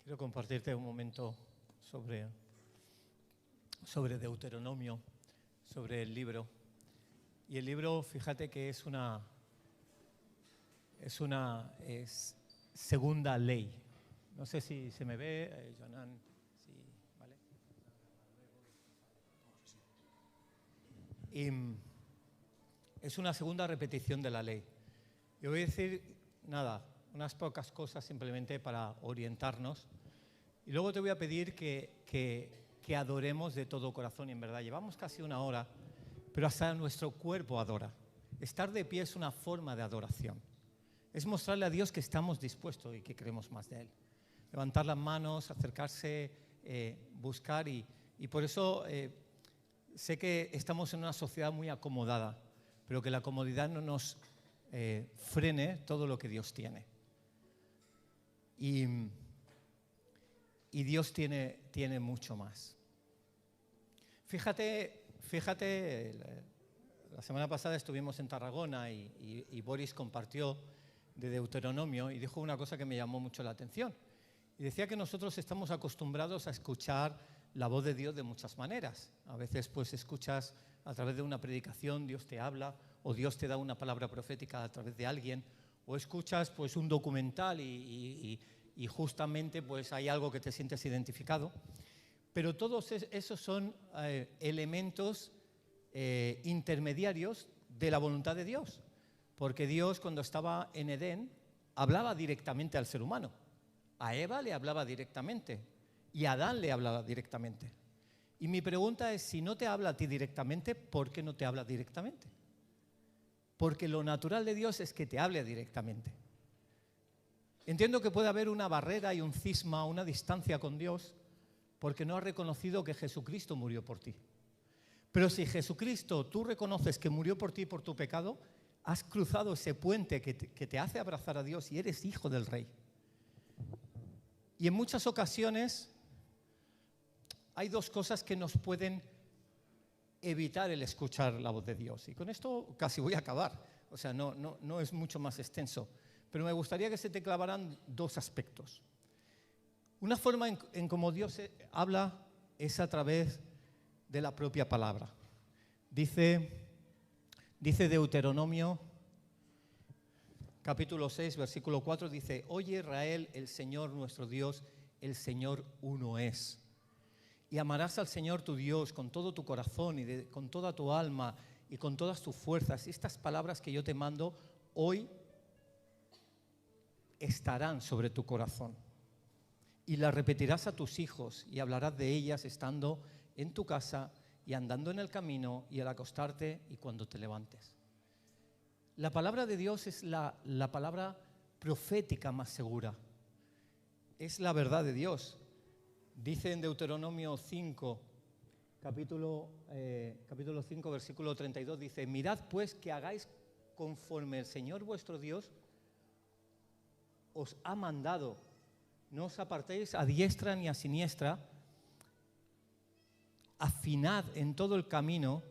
Quiero compartirte un momento sobre Deuteronomio, sobre el libro. Y el libro, fíjate que es segunda ley. No sé si se me ve, Jonan, sí, ¿vale? Y es una segunda repetición de la ley. Yo voy a decir, unas pocas cosas simplemente para orientarnos. Y luego te voy a pedir que adoremos de todo corazón. Y en verdad, llevamos casi una hora, pero hasta nuestro cuerpo adora. Estar de pie es una forma de adoración. Es mostrarle a Dios que estamos dispuestos y que queremos más de Él. Levantar las manos, acercarse, buscar. Y por eso sé que estamos en una sociedad muy acomodada, pero que la comodidad no nos frene todo lo que Dios tiene. Y Dios tiene mucho más. Fíjate, la semana pasada estuvimos en Tarragona y Boris compartió de Deuteronomio y dijo una cosa que me llamó mucho la atención. Y decía que nosotros estamos acostumbrados a escuchar la voz de Dios de muchas maneras. A veces pues escuchas a través de una predicación, Dios te habla, o Dios te da una palabra profética a través de alguien, o escuchas pues un documental y justamente pues hay algo que te sientes identificado. Pero todos esos son elementos intermediarios de la voluntad de Dios. Porque Dios, cuando estaba en Edén, hablaba directamente al ser humano. A Eva le hablaba directamente y a Adán le hablaba directamente. Y mi pregunta es, si no te habla a ti directamente, ¿por qué no te habla directamente? Porque lo natural de Dios es que te hable directamente. Entiendo que puede haber una barrera y un cisma, una distancia con Dios, porque no has reconocido que Jesucristo murió por ti. Pero si Jesucristo, tú reconoces que murió por ti por tu pecado, has cruzado ese puente que te hace abrazar a Dios y eres hijo del Rey. Y en muchas ocasiones hay dos cosas que nos pueden evitar el escuchar la voz de Dios. Y con esto casi voy a acabar. O sea, no es mucho más extenso. Pero me gustaría que se te clavaran dos aspectos. Una forma en cómo Dios habla es a través de la propia palabra. Dice Deuteronomio, capítulo 6, versículo 4, dice: Oye Israel, el Señor nuestro Dios, el Señor uno es. Y amarás al Señor tu Dios con todo tu corazón y con toda tu alma y con todas tus fuerzas. Y estas palabras que yo te mando hoy estarán sobre tu corazón. Y las repetirás a tus hijos y hablarás de ellas estando en tu casa y andando en el camino y al acostarte y cuando te levantes. La palabra de Dios es la palabra profética más segura. Es la verdad de Dios. Dice en Deuteronomio 5, capítulo 5, versículo 32, dice: Mirad pues que hagáis conforme el Señor vuestro Dios os ha mandado. No os apartéis a diestra ni a siniestra. Afinad en todo el camino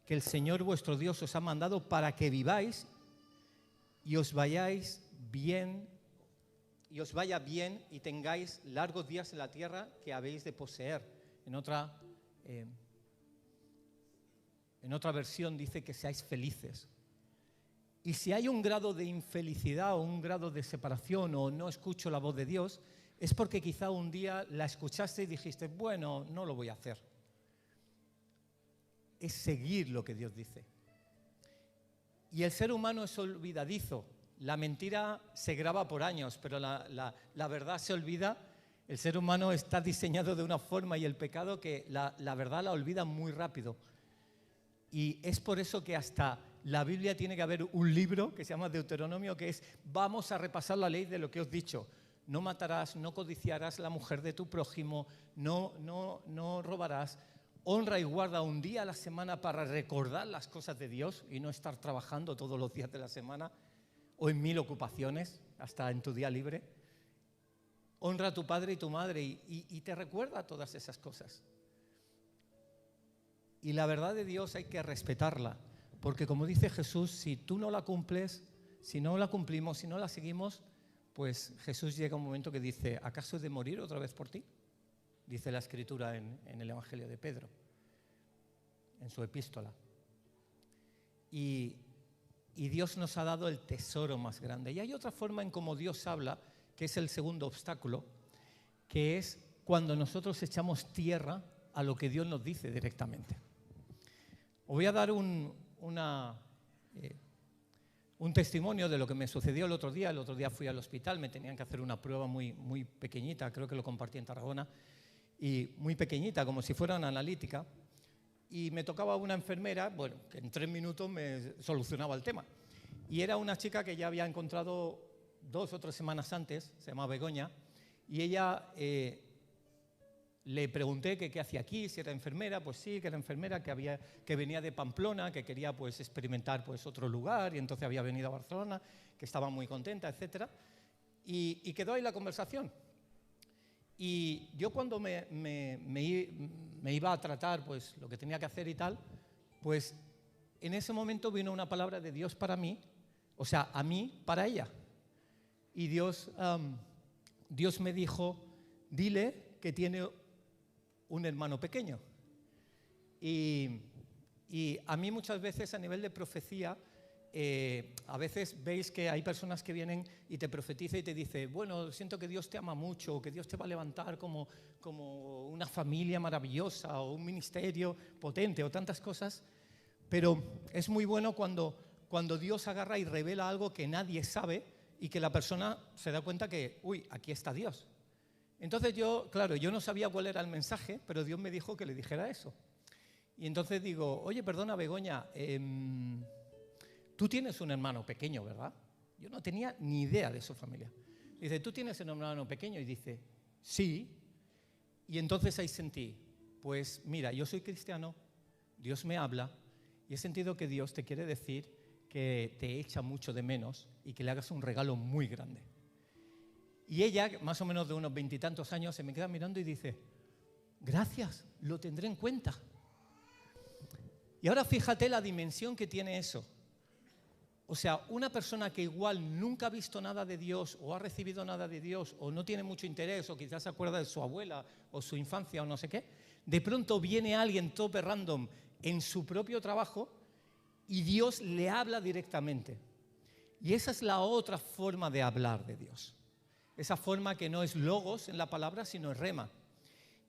que el Señor vuestro Dios os ha mandado para que viváis y os vayáis bien, y os vaya bien y tengáis largos días en la tierra que habéis de poseer. En otra versión dice que seáis felices. Y si hay un grado de infelicidad o un grado de separación o no escucho la voz de Dios, es porque quizá un día la escuchaste y dijiste: bueno, no lo voy a hacer. Es seguir lo que Dios dice. Y el ser humano es olvidadizo. La mentira se graba por años, pero la verdad se olvida. El ser humano está diseñado de una forma y el pecado que la verdad la olvida muy rápido. Y es por eso que hasta la Biblia tiene que haber un libro que se llama Deuteronomio, que es: vamos a repasar la ley de lo que os he dicho. No matarás, no codiciarás la mujer de tu prójimo, no robarás. Honra y guarda un día a la semana para recordar las cosas de Dios y no estar trabajando todos los días de la semana o en 1000 ocupaciones, hasta en tu día libre. Honra a tu padre y tu madre y te recuerda todas esas cosas. Y la verdad de Dios hay que respetarla, porque como dice Jesús, si tú no la cumples, si no la cumplimos, si no la seguimos, pues Jesús llega a un momento que dice, ¿acaso he de morir otra vez por ti? Dice la Escritura en el Evangelio de Pedro, en su epístola. Y Dios nos ha dado el tesoro más grande. Y hay otra forma en cómo Dios habla, que es el segundo obstáculo, que es cuando nosotros echamos tierra a lo que Dios nos dice directamente. Os voy a dar un testimonio de lo que me sucedió el otro día. El otro día fui al hospital, me tenían que hacer una prueba muy, muy pequeñita, creo que lo compartí en Tarragona, y muy pequeñita, como si fuera una analítica, y me tocaba una enfermera, bueno, que en 3 minutos me solucionaba el tema. Y era una chica que ya había encontrado 2 o 3 semanas antes, se llama Begoña, y ella le pregunté que qué hacía aquí, si era enfermera. Pues sí, que era enfermera, que venía de Pamplona, que quería pues experimentar pues otro lugar, y entonces había venido a Barcelona, que estaba muy contenta, etcétera. Y quedó ahí la conversación. Y yo cuando me iba a tratar pues lo que tenía que hacer y tal, pues en ese momento vino una palabra de Dios para mí, o sea, a mí, para ella. Y Dios me dijo, dile que tiene un hermano pequeño. Y a mí muchas veces a nivel de profecía, a veces veis que hay personas que vienen y te profetizan y te dicen, bueno, siento que Dios te ama mucho, o que Dios te va a levantar como una familia maravillosa, o un ministerio potente, o tantas cosas. Pero es muy bueno cuando Dios agarra y revela algo que nadie sabe y que la persona se da cuenta que, uy, aquí está Dios. Entonces yo no sabía cuál era el mensaje, pero Dios me dijo que le dijera eso. Y entonces digo, oye, perdona, Begoña, tú tienes un hermano pequeño, ¿verdad? Yo no tenía ni idea de su familia. Dice, ¿tú tienes un hermano pequeño? Y dice, sí. Y entonces ahí sentí, pues mira, yo soy cristiano, Dios me habla, y he sentido que Dios te quiere decir que te echa mucho de menos y que le hagas un regalo muy grande. Y ella, más o menos de unos 20 y tantos años, se me queda mirando y dice, gracias, lo tendré en cuenta. Y ahora fíjate la dimensión que tiene eso. O sea, una persona que igual nunca ha visto nada de Dios, o ha recibido nada de Dios, o no tiene mucho interés, o quizás se acuerda de su abuela, o su infancia, o no sé qué, de pronto viene alguien tope random en su propio trabajo y Dios le habla directamente. Y esa es la otra forma de hablar de Dios. Esa forma que no es logos en la palabra, sino es rema.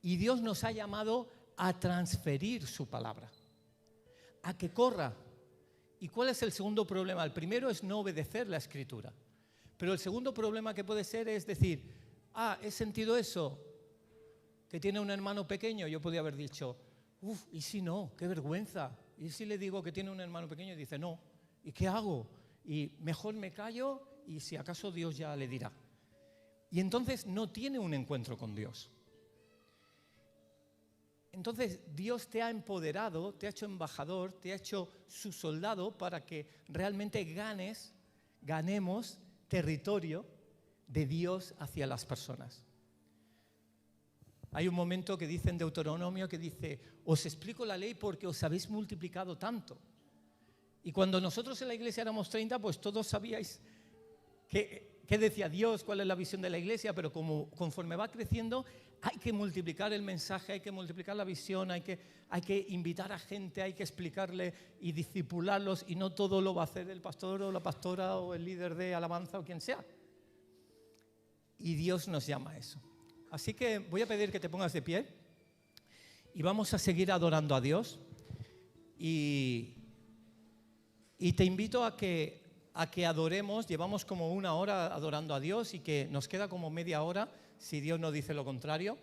Y Dios nos ha llamado a transferir su palabra, a que corra. ¿Y cuál es el segundo problema? El primero es no obedecer la Escritura. Pero el segundo problema que puede ser es decir, he sentido eso, que tiene un hermano pequeño. Yo podría haber dicho, ¿y si no? ¡Qué vergüenza! ¿Y si le digo que tiene un hermano pequeño? Y dice, no. ¿Y qué hago? Y mejor me callo y si acaso Dios ya le dirá. Y entonces no tiene un encuentro con Dios. Entonces Dios te ha empoderado, te ha hecho embajador, te ha hecho su soldado para que realmente ganemos territorio de Dios hacia las personas. Hay un momento que dice en Deuteronomio que dice, os explico la ley porque os habéis multiplicado tanto. Y cuando nosotros en la iglesia éramos 30, pues todos sabíais qué decía Dios, cuál es la visión de la iglesia, pero conforme va creciendo hay que multiplicar el mensaje, hay que multiplicar la visión, hay que invitar a gente, hay que explicarle y discipularlos, y no todo lo va a hacer el pastor o la pastora o el líder de alabanza o quien sea. Y Dios nos llama a eso. Así que voy a pedir que te pongas de pie y vamos a seguir adorando a Dios. Y te invito a que adoremos. Llevamos como 1 hora adorando a Dios y que nos queda como media hora si Dios no dice lo contrario,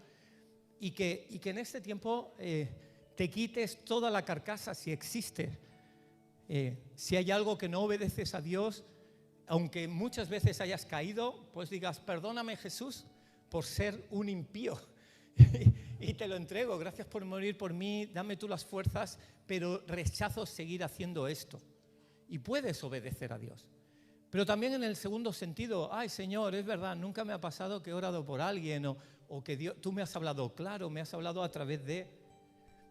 y que en este tiempo te quites toda la carcasa si existe. Si hay algo que no obedeces a Dios, aunque muchas veces hayas caído, pues digas, perdóname Jesús por ser un impío y te lo entrego, gracias por morir por mí, dame tú las fuerzas, pero rechazo seguir haciendo esto. Y puedes obedecer a Dios. Pero también en el segundo sentido, ay Señor, es verdad, nunca me ha pasado que he orado por alguien o que Dios, tú me has hablado claro, me has hablado a través de...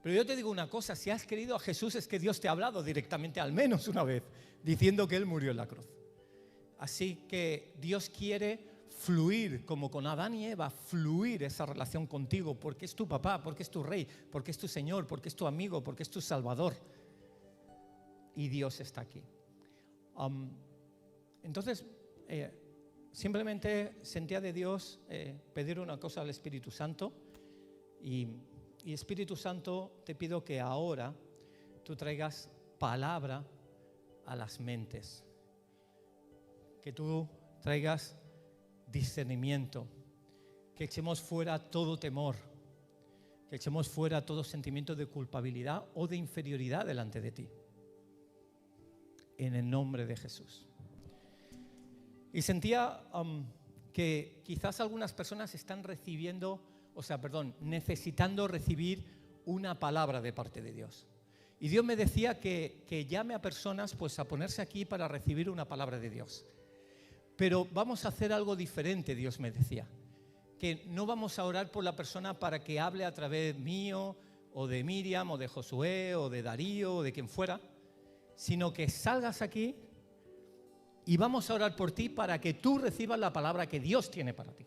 Pero yo te digo una cosa, si has querido a Jesús es que Dios te ha hablado directamente al menos una vez, diciendo que Él murió en la cruz. Así que Dios quiere fluir como con Adán y Eva, fluir esa relación contigo, porque es tu papá, porque es tu rey, porque es tu Señor, porque es tu amigo, porque es tu Salvador. Y Dios está aquí. Entonces, simplemente sentía de Dios pedir una cosa al Espíritu Santo. Y Espíritu Santo, te pido que ahora tú traigas palabra a las mentes. Que tú traigas discernimiento, que echemos fuera todo temor, que echemos fuera todo sentimiento de culpabilidad o de inferioridad delante de ti. En el nombre de Jesús. Y sentía que quizás algunas personas están necesitando recibir una palabra de parte de Dios. Y Dios me decía que llame a personas pues a ponerse aquí para recibir una palabra de Dios. Pero vamos a hacer algo diferente, Dios me decía. Que no vamos a orar por la persona para que hable a través mío, o de Miriam, o de Josué, o de Darío, o de quien fuera, sino que salgas aquí y vamos a orar por ti para que tú recibas la palabra que Dios tiene para ti.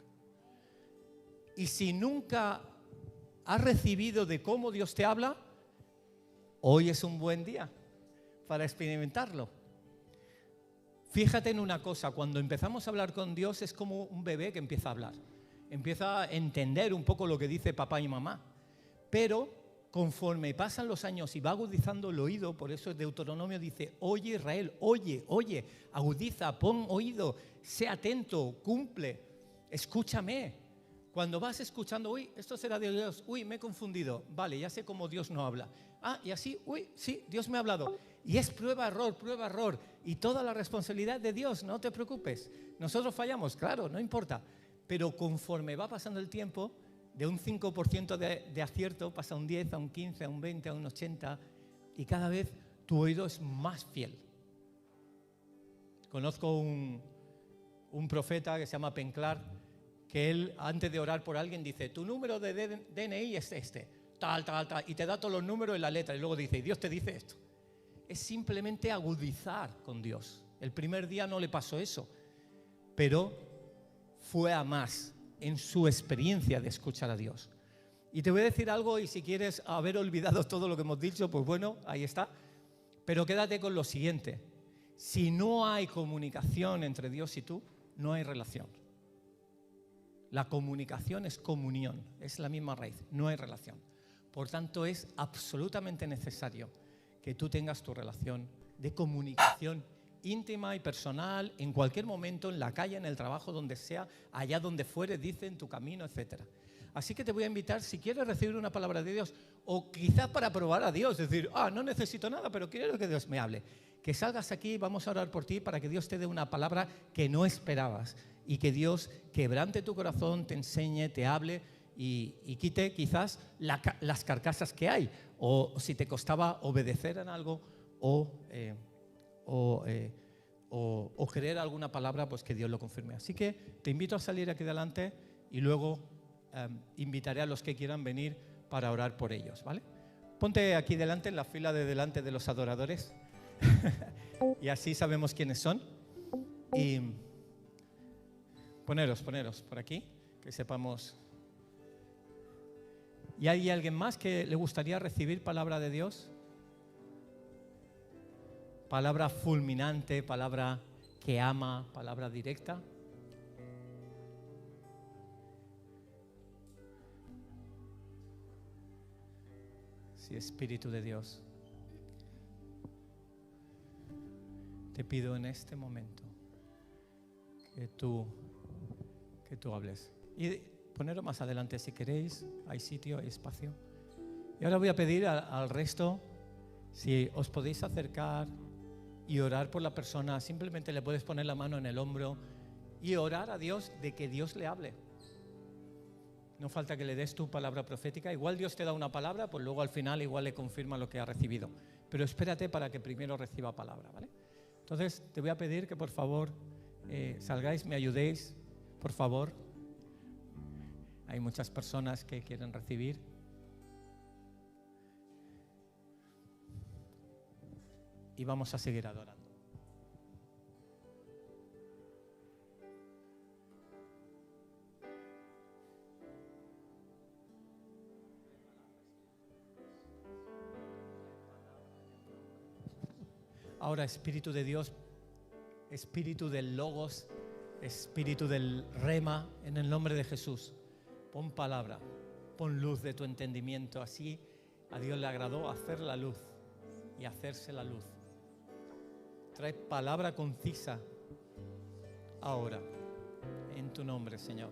Y si nunca has recibido de cómo Dios te habla, hoy es un buen día para experimentarlo. Fíjate en una cosa, cuando empezamos a hablar con Dios es como un bebé que empieza a hablar. Empieza a entender un poco lo que dice papá y mamá. Pero conforme pasan los años y va agudizando el oído, por eso Deuteronomio dice, oye Israel, oye, agudiza, pon oído, sé atento, cumple, escúchame. Cuando vas escuchando, uy, esto será de Dios, uy, me he confundido, vale, ya sé cómo Dios no habla. Ah, y así, uy, sí, Dios me ha hablado. Y es prueba, error. Y toda la responsabilidad de Dios, no te preocupes. Nosotros fallamos, claro, no importa. Pero conforme va pasando el tiempo, de un 5% de acierto pasa a un 10, a un 15, a un 20, a un 80. Y cada vez tu oído es más fiel. Conozco un profeta que se llama Penclar, que él, antes de orar por alguien, dice, tu número de DNI es este, tal, y te da todos los números y la letra, y luego dice, y Dios te dice esto. Es simplemente agudizar con Dios. El primer día no le pasó eso, pero fue a más en su experiencia de escuchar a Dios. Y te voy a decir algo, y si quieres haber olvidado todo lo que hemos dicho, pues bueno, ahí está. Pero quédate con lo siguiente. Si no hay comunicación entre Dios y tú, no hay relación. La comunicación es comunión, es la misma raíz, no hay relación. Por tanto, es absolutamente necesario que tú tengas tu relación de comunicación íntima y personal en cualquier momento, en la calle, en el trabajo, donde sea, allá donde fuere, dice, en tu camino, etc. Así que te voy a invitar, si quieres recibir una palabra de Dios, o quizás para probar a Dios, decir, no necesito nada, pero quiero que Dios me hable. Que salgas aquí, vamos a orar por ti para que Dios te dé una palabra que no esperabas y que Dios quebrante tu corazón, te enseñe, te hable y quite quizás las carcasas que hay, o si te costaba obedecer en algo o creer alguna palabra, pues que Dios lo confirme. Así que te invito a salir aquí delante y luego invitaré a los que quieran venir para orar por ellos, ¿vale? Ponte aquí delante, en la fila de delante de los adoradores y así sabemos quiénes son. Y poneros por aquí, que sepamos. ¿Y hay alguien más que le gustaría recibir palabra de Dios? Palabra fulminante, palabra que ama, palabra directa. Sí, Espíritu de Dios, te pido en este momento que tú hables. Y ponerlo más adelante si queréis, hay sitio, hay espacio. Y ahora voy a pedir al resto, si os podéis acercar y orar por la persona. Simplemente le puedes poner la mano en el hombro y orar a Dios de que Dios le hable. No falta que le des tu palabra profética. Igual Dios te da una palabra, pues luego al final igual le confirma lo que ha recibido. Pero espérate para que primero reciba palabra, ¿vale? Entonces te voy a pedir que por favor salgáis, me ayudéis, por favor. Hay muchas personas que quieren recibir. Y vamos a seguir adorando. Ahora, Espíritu de Dios, Espíritu del Logos, Espíritu del Rema, en el nombre de Jesús, pon palabra, pon luz de tu entendimiento. Así a Dios le agradó hacer la luz y hacerse la luz. Trae palabra concisa ahora, en tu nombre, Señor.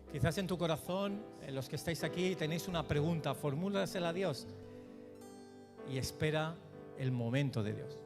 Quizás en tu corazón, los que estáis aquí, tenéis una pregunta, formúlasela a Dios y espera el momento de Dios.